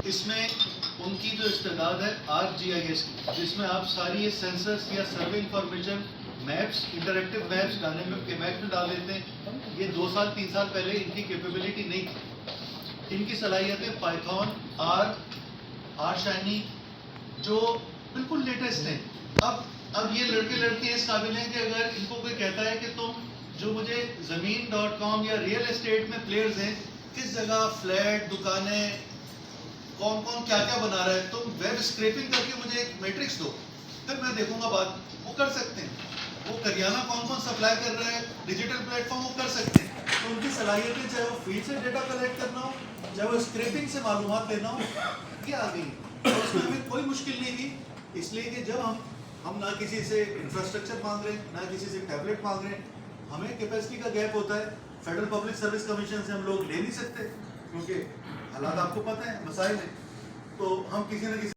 اس میں ان کی جو استعداد ہے ArcGIS کی، جس میں آپ ساری یہ سینسرز یا survey information maps, interactive maps ڈالنے میں کے میپس میں ڈال دیتے ہیں. یہ 2 سال 3 سال پہلے ان کی کیپیبلٹی نہیں تھی. ان کی صلاحیتیں پائتھون، آر شائنی جو بالکل لیٹسٹ ہیں. اب یہ لڑکے لڑکیاں اس قابل ہیں کہ اگر ان کو کوئی کہتا ہے کہ تم جو مجھے زمین.com یا ریئل اسٹیٹ میں پلیئرز ہیں، کس جگہ فلیٹ، دکانیں، کون کون کیا کیا بنا رہا ہے، تم ویب اسکریپنگ کر کے مجھے ایک میٹرکس دو، پھر میں دیکھوں گا بات. وہ کر سکتے ہیں. وہ کریانہ کون کون سپلائی کر رہا ہے، ڈیجیٹل پلیٹ فارم وہ کر سکتے ہیں. تو ان کی صلاحیتیں چاہے وہ فیلڈ سے ڈیٹا کلیکٹ کرنا ہو، چاہے وہ اسکریپنگ سے معلومات لینا ہو، یہ آ گئی. اور اس میں ہمیں کوئی مشکل نہیں کی، اس لیے کہ جب ہم نہ کسی سے انفراسٹرکچر مانگ رہے ہیں، نہ کسی سے ٹیبلٹ مانگ رہے ہیں. ہمیں کیپیسٹی کا گیپ ہوتا ہے. فیڈرل پبلک سروس کمیشن سے ہم لوگ لے نہیں سکتے کیونکہ حالات آپ کو پتہ ہیں، مسائل ہیں. تو ہم کسی نہ کسی